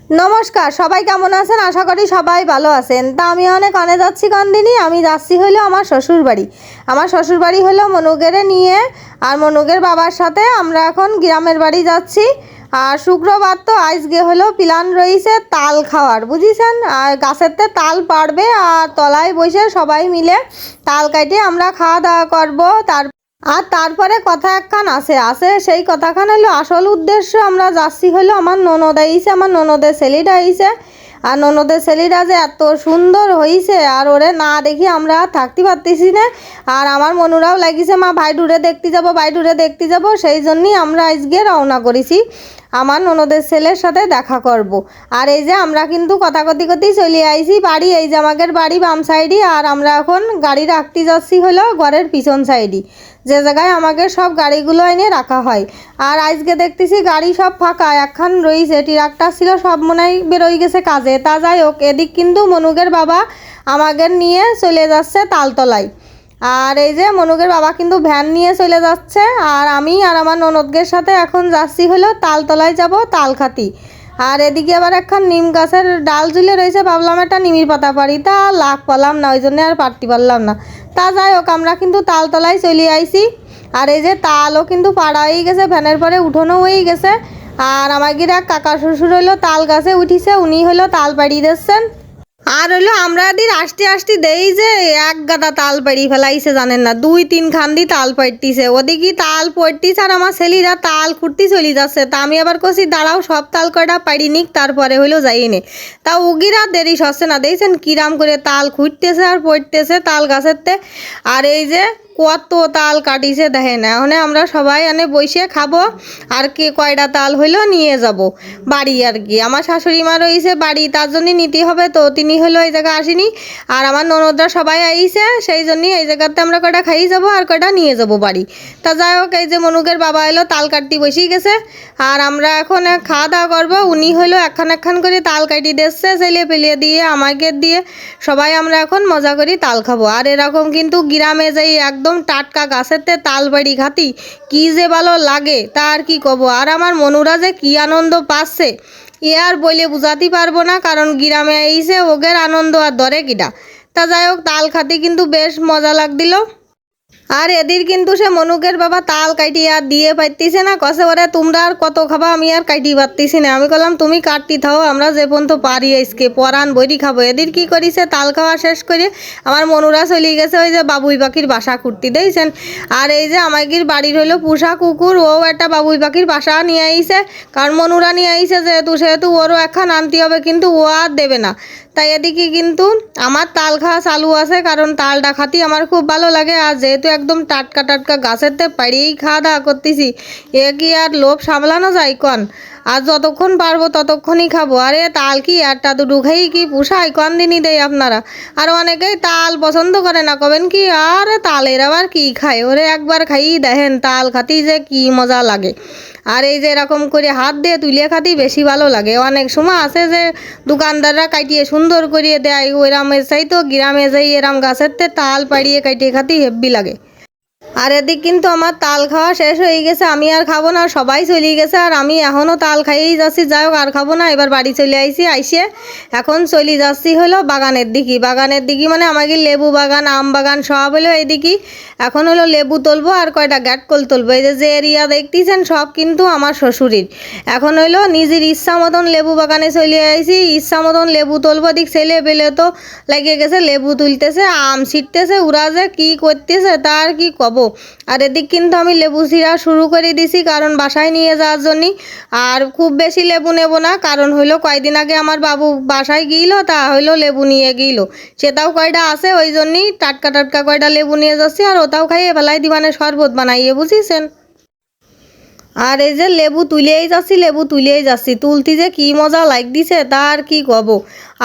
নমস্কার, সবাই কেমন আছেন? আশা করি সবাই ভালো আছেন। তা আমি অনেক যাচ্ছি কান্দিনি। আমি যাচ্ছি হলো আমার শ্বশুর বাড়ি। আমার শ্বশুর বাড়ি হলো মনুগেরে নিয়ে, আর মনুগের বাবার সাথে আমরা এখন গ্রামের বাড়ি যাচ্ছি। আর শুক্রবার তো আজকে হলো প্ল্যান রয়েছে তাল খাওয়ার, বুঝিছেন। আর গাছেতে তাল পাড়বে আর তলায় বসে সবাই মিলে তাল কাটে আমরা খাওয়া দাওয়া করবো। তারপরে কথা একখান আছে সেই কথাখান হলো আসল উদ্দেশ্য। আমরা যাচ্ছি হলো আমার ননদ আইছে, আমার ননদের ছেলেটা আইছে। আর ননদের ছেলেটা যে এত সুন্দর হয়েছে, আর ওরে না দেখি আমরা থাকতে পারতেছি না। আর আমার মনুরাও লাগিছে মা ভাইডুরে দেখতে যাবো, ভাইডুরে দেখতে যাবো। সেই জন্যই আমরা আজকে রওনা করেছি আমার ননদের ছেলের সাথে দেখা করব। আর এই যে আমরা কিন্তু কথা কতি চলে আইছি বাড়ি। এই যে আমাদের বাড়ি বাম সাইডে, আর আমরা এখন গাড়ি রাখতে যাচ্ছি হলো ঘরের পিছন সাইডে, যে জায়গায় আমাকে সব গাড়িগুলো এনে রাখা হয়। আর আজকে দেখতেছি গাড়ি সব ফাঁকা, একখান রয়েছে ট্রাক্টর ছিল, সব মনে হয় বেরোয় গেছে কাজে। তা যাই হোক, এদিক কিন্তু মনুগের বাবা আমাদের নিয়ে চলে যাচ্ছে তালতলায়। আর এই যে মনুগের বাবা কিন্তু ভ্যান নিয়ে চলে যাচ্ছে, আর আমি আর আমার ননদদের সাথে এখন যাচ্ছি হলো তালতলায় যাব তাল খাতি। আর এদিকে আবার একখান নিম গাছের ডাল ঝুলে রয়েছে, ভাবলাম একটা নিমির পাতা পারি, তা লাগ পারলাম না, ওই জন্য আর পারতে পারলাম না। তা যাই হোক, আমরা কিন্তু তালতলায় চলে আইছি। আর এই যে তালও কিন্তু পাড়া হয়ে গেছে, ভ্যানের পরে উঠোনো হয়ে গেছে। আর আমাদের এক কাকা শ্বশুর হইলো তাল গাছে উঠিছে, উনি হলো তাল পাড়িয়ে দিচ্ছেন। আর হলো আমরা এদিন আসতে দেই যে এক গাদা তাল পাড়ি ফেলাইছে, জানেন না, 2-3 খান্দি তাল পাড়তিছে। ওদিকে তাল পড়তিছে আর আমার ছেলেরা তাল খুঁড়তে চলে যাচ্ছে। তা আমি আবার কছি দাঁড়াও, সব তাল কয়টা পাড়ি নিক, তারপরে হইলো যাইনে। তা উগিরা দেরি সচ্ছে না, দেখছেন কিরাম করে তাল খুঁড়তেছে আর পড়তেছে তাল গাছেরতে। আর এই যে কত তাল কাটিছে দেখেন। এখন আমরা সবাই এনে বসে খাবো, আর কে কয়টা তাল হইলো নিয়ে যাব বাড়ি। আর কি আমার শাশুড়ি মা রয়েছে বাড়ি, তার জন্যই নিতে হবে, তো তিনি হলো এই জায়গায় আসেনি। আর আমার ননদরা সবাই আইছে, সেই জন্যই এই জায়গাতে আমরা কয়টা খাই যাব আর কয়টা নিয়ে যাব বাড়ি। তা যাই হোক, এই যে মনুকের বাবা এলো তাল কাটতে বসেই গেছে। আর আমরা এখন খাওয়া দাওয়া করবো। উনি হলো একখান করে তাল কাটি দিচ্ছে, ছেলে পেলিয়ে দিয়ে আমাকে দিয়ে সবাই আমরা এখন মজা করি তাল খাবো। আর এরকম কিন্তু গ্রামে যাই একদম টাটকা গাছেতে তাল বাড়ি খাতি কি যে ভালো লাগে তা আর কি কব। আর আমার মনুরা যে কি আনন্দ পাচ্ছে এ আর বলে বুঝাতে পারবো না, কারণ গ্রামে আইছে ওগের আনন্দ আর ধরে কিটা। তা যাই হোক, তাল খাতি কিন্তু বেশ মজা লাগছিল। আর এদের কিন্তু সে মনুকের বাবা তাল কাটি আর দিয়ে পাইতেছে না, কষে ওরে তোমরা আর কত খাবা, আমি আর কাটি পারতেছি না। আমি বললাম তুমি কাটতি থাও, আমরা যে পর্যন্ত পারি আজকে পরান বইটি খাবো। এদের কি করিছে, তাল খাওয়া শেষ করে আমার মনুরা চলে গেছে ওই যে বাবুই পাখির বাসা খুঁড়তে দিয়েছেন। আর এই যে আমাদের বাড়ির হইলো পোষা কুকুর, ও একটা বাবুই পাখির বাসা নিয়ে আইছে, কারণ মনুরা নিয়ে আইছে সেহেতু ওরও একখান আনতে হবে, কিন্তু ও আর দেবে না। তাই এদিকে কিন্তু আমার তাল খাওয়া চালু আছে, কারণ তালটা খাতি আমার খুব ভালো লাগে। আর যেহেতু একদম টাটকা টাটকা গাছেতে পাড়িয়েই খাওয়া দাওয়া করতেছি, এ কি আর লোভ সামলানো যায় কন। আর যতক্ষণ পারবো ততক্ষণই খাবো। আরে তাল কি একটা দুটো খাই কি পোষায়, কন দিনই দেয় আপনারা। আর অনেকেই তাল পছন্দ করে না, কবেন কি আরে তালের আবার কি খায়, ওরে একবার খাইয়ে দেখেন তাল খাতি যে কি মজা লাগে। আর এই যে এরকম করে হাত দিয়ে তুলে খাতি বেশি ভালো লাগে। অনেক সময় আছে যে দোকানদাররা কাটিয়ে সুন্দর করিয়ে দেয়, ওইরামের চাইতো গ্রামে যাই এরাম গাছের তাল পাড়িয়ে কাটিয়ে খাতি হেব্বি লাগে। আর এদিক কিন্তু আমার তাল খাওয়া শেষ হয়ে গেছে, আমি আর খাবো না, সবাই চলে গেছে। আর আমি এখনও তাল খাইয়েই যাচ্ছি, যাই হোক আর খাবো না। এবার বাড়ি চলে আইসে এখন চলে যাচ্ছি হলো বাগানের দিকে মানে আমাকে লেবু বাগান আম বাগান সব হলো এদিকে। এখন হলো লেবু তুলবো আর কয়টা গ্যাটকল তুলবো। এই যে এরিয়া দেখতেছেন সব কিন্তু আমার শ্বশুরের। এখন হইলো নিজের ইচ্ছা মতন লেবু বাগানে চলে আইছি, ইচ্ছা মতন লেবু তুলবো। দিক ছেলে পেলে তো লেগে গেছে লেবু তুলতেছে, আম ছিটতেছে, উড়া যে কি করতেছে তার কি কব। আর এদিক কিন্তু আমি লেবু ছিঁড়া শুরু করে দিছি, কারণ বাসায় নিয়ে যাওয়ার জন্য। আর খুব বেশি লেবু নেব না, কারণ হইলো কয়দিন আগে আমার বাবু বাসায় গিয়েছিল, তা হইলো লেবু নিয়ে গিয়েছিল, সেটাও কয়টা আছে, ওই জন্যই টাটকা টাটকা কয়টা লেবু নিয়ে যাচ্ছি। আর ওটাও খাইয়ে ফেলাই দিবানে শরবত বানাইয়ে, বুঝিছেন। আর এই যে লেবু তুলেই যাচ্ছি তুলতে যে কি মজা লাগতেছে তার কি কব।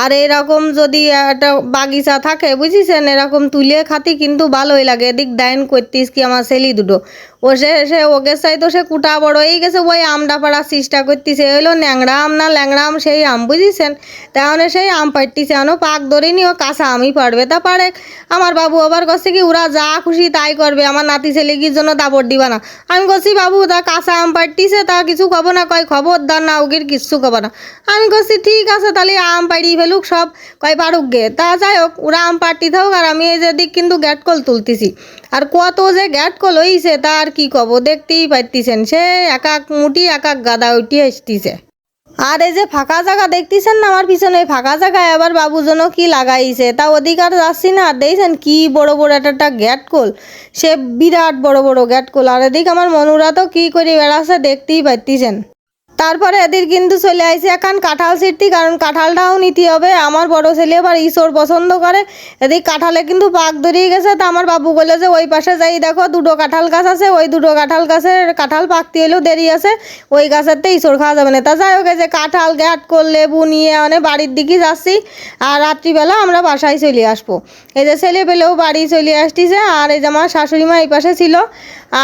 আর এরকম যদি একটা বাগিচা থাকে বুঝিছেন, এরকম তুলে খাতি কিন্তু ভালোই লাগে। এদিক ডাইন করতিস কি আমার ছেলে দুটো, সে ওকে চাই তো সে কুটা বড় হয়ে গেছে, ওই আমটা পাড়ার চেষ্টা করতেছে, হইলো ন্যাংরা আম না ল্যাংড়া আম সেই আম বুঝিছেন। তাহলে সেই আম পাড়তিছে, এখনো পাক ধরেনি, ও কাঁচা আমি পারবে তা পারে। আমার বাবু আবার কাছে কি ওরা যা খুশি তাই করবে, আমার নাতি ছেলেকির জন্য দাবড় দিবা না। আমি কছি বাবু তা কাঁচা আম পাড়তিছে তা কিছু কব না, কয় খবরদার না ওগির কিচ্ছু কব না। আমি কছি ঠিক আছে তাহলে আম পাড়ি ফেলুক সব, কয় পারুক গে। তা যাই হোক ওরা আম পাড়তি থাকুক, আর আমি এই যে দিক কিন্তু গ্যাট কল তুলতেছি। আর কত যে গ্যাট কল হইছে তা আর কি কব, দেখতেই পাইতেছেন সে এক এক মুঠি এক এক গাদা উঠি আসতেছে। আর এই যে ফাঁকা জায়গা দেখতেছেন না আমার পিছনে, ফাঁকা জায়গায় আবার বাবু যেন কি লাগাইছে, তা ওদিক আর যাচ্ছি না। আর দেখছেন কি বড় বড় একটা গ্যাট কল, সে বিরাট বড় বড় গ্যাট কল। আর এদিক আমার মনুরা তো কি করে বেড়াচ্ছে দেখতেই পাইতেছেন। তারপরে এদের কিন্তু চলে আইছে এখন কাঁঠাল ছিঁড়তি, কারণ কাঁঠালটাও নিতে হবে। আমার বড় ছেলে আবার ঈশ্বর পছন্দ করে, এদিক কাঁঠালে কিন্তু পাক ধরিয়ে গেছে। তা আমার বাবু বলে যে ওই পাশে যাই দেখো দুটো কাঁঠাল গাছ আছে, ওই দুটো কাঁঠাল গাছের কাঁঠাল পাকতে এলেও দেরি আছে, ওই গাছেরতে ঈশ্বর খাওয়া যাবে না। তা যাই হোক যে কাঁঠাল গ্যাট কল লেবু নিয়ে মানে বাড়ির দিকে যাচ্ছি, আর রাত্রিবেলা আমরা বাসায় চলে আসবো। এই যে ছেলে পেলেও বাড়ি চলে আসতেছে। আর এই যে আমার শাশুড়ি মা এই পাশে ছিল।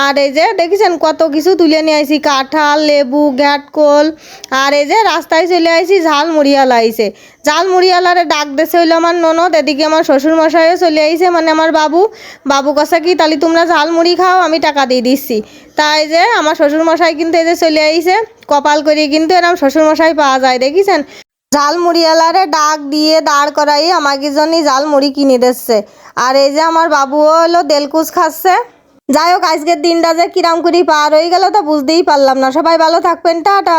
আর এই যে দেখেছেন কত কিছু তুলে নিয়ে আইছি, কাঁঠাল লেবু ঘ্যাটকল। আর এই যে রাস্তায় চলে আইছি, ঝাল মুড়িয়ালা আইছে, ঝাল মুড়িয়ালারে ডাক দেছে হইলো আমার ননদ। এদিকে আমার শ্বশুর মশাইও চলে আইছে, মানে আমার বাবু কষা কি তাহলে তোমরা ঝাল মুড়ি খাও, আমি টাকা দিয়ে দিচ্ছি। তাই যে আমার শ্বশুর মশাই কিন্তু এই যে চলে আইছে, কপাল করিয়ে কিন্তু এরকম শ্বশুর মশাই পাওয়া যায় দেখেছেন। জাল মুড়িওয়ালারে ডাক দিয়ে দাঁড় করাই আমাকে জন্যই জাল মুড়ি কিনে দিচ্ছে। আর এই যে আমার বাবুও হলো দেলকুচ খাচ্ছে। যাই হোক আজকের দিনটা যে কিরাম করে পার হয়ে গেল তা বুঝতেই পারলাম না। সবাই ভালো থাকবেন, টাটা।